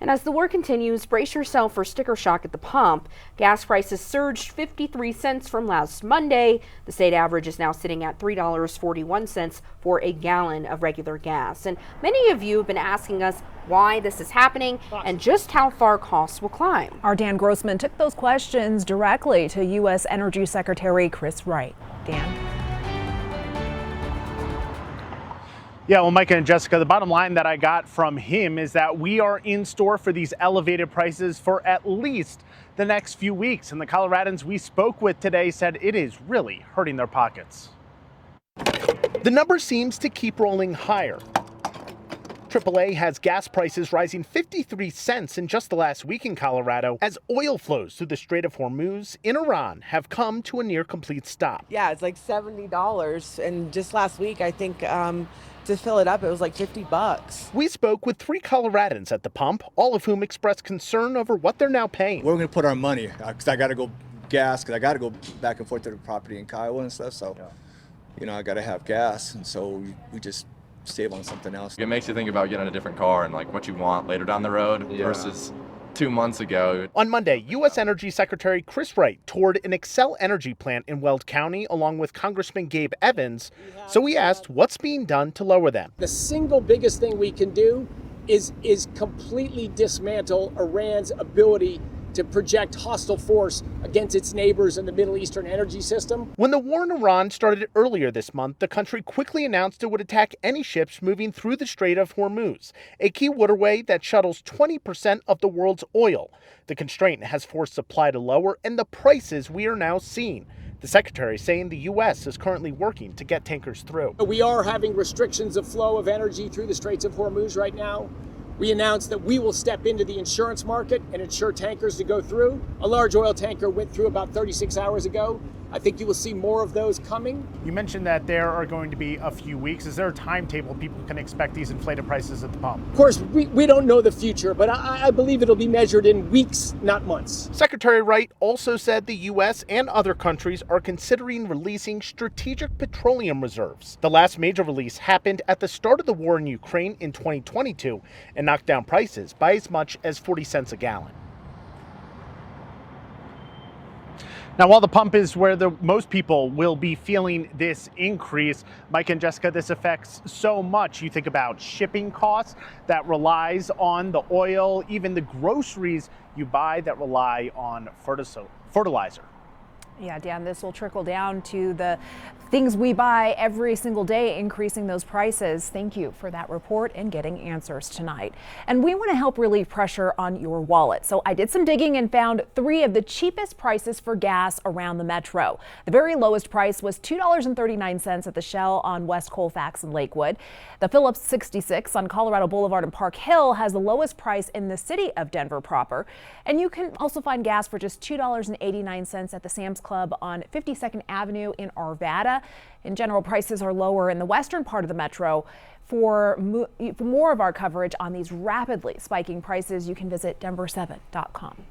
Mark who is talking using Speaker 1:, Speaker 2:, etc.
Speaker 1: And as the war continues, brace yourself for sticker shock at the pump. Gas prices surged 53 cents from last Monday. The state average is now sitting at $3.41 for a gallon of regular gas. And many of you have been asking us why this is happening and just how far costs will climb.
Speaker 2: Our Dan Grossman took those questions directly to U.S. Energy Secretary Chris Wright. Dan?
Speaker 3: Yeah, well, Micah and Jessica, the bottom line that I got from him is that we are in store for these elevated prices for at least the next few weeks. And the Coloradans we spoke with today said it is really hurting their pockets. The number seems to keep rolling higher. AAA has gas prices rising 53 cents in just the last week in Colorado as oil flows through the Strait of Hormuz in Iran have come to a near complete stop.
Speaker 4: Yeah, it's like $70. And just last week, I think to fill it up, it was like $50.
Speaker 3: We spoke with 3 Coloradans at the pump, all of whom expressed concern over what they're now paying.
Speaker 5: Where are we going to put our money? Because I got to go gas, because I got to go back and forth to the property in Kiowa and stuff. So, you know, I got to have gas. And so we just save on something else.
Speaker 6: It makes you think about getting a different car and like what you want later down the road versus 2 months ago.
Speaker 3: On Monday, U.S. Energy Secretary Chris Wright toured an Xcel Energy plant in Weld County along with Congressman Gabe Evans. So we asked what's being done to lower them.
Speaker 7: The single biggest thing we can do is completely dismantle Iran's ability to project hostile force against its neighbors in the Middle Eastern energy system.
Speaker 3: When the war in Iran started earlier this month, the country quickly announced it would attack any ships moving through the Strait of Hormuz, a key waterway that shuttles 20% of the world's oil. The constraint has forced supply to lower and the prices we are now seeing. The secretary saying the U.S. is currently working to get tankers through.
Speaker 7: We are having restrictions of flow of energy through the Straits of Hormuz right now. We announced that we will step into the insurance market and insure tankers to go through. A large oil tanker went through about 36 hours ago. I think you will see more of those coming.
Speaker 3: You mentioned that there are going to be a few weeks. Is there a timetable people can expect these inflated prices at the pump?
Speaker 7: Of course, we don't know the future, but I believe it'll be measured in weeks, not months.
Speaker 3: Secretary Wright also said the U.S. and other countries are considering releasing strategic petroleum reserves. The last major release happened at the start of the war in Ukraine in 2022 and knocked down prices by as much as 40 cents a gallon. Now, while the pump is where most people will be feeling this increase, Mike and Jessica, this affects so much. You think about shipping costs that relies on the oil, even the groceries you buy that rely on fertilizer.
Speaker 2: Yeah, Dan, this will trickle down to the things we buy every single day, increasing those prices. Thank you for that report and getting answers tonight. And we want to help relieve pressure on your wallet. So I did some digging and found 3 of the cheapest prices for gas around the metro. The very lowest price was $2.39 at the Shell on West Colfax and Lakewood. The Phillips 66 on Colorado Boulevard and Park Hill has the lowest price in the city of Denver proper. And you can also find gas for just $2.89 at the Sam's Club on 52nd Avenue in Arvada. In general, prices are lower in the western part of the metro. For more of our coverage on these rapidly spiking prices, you can visit denver7.com.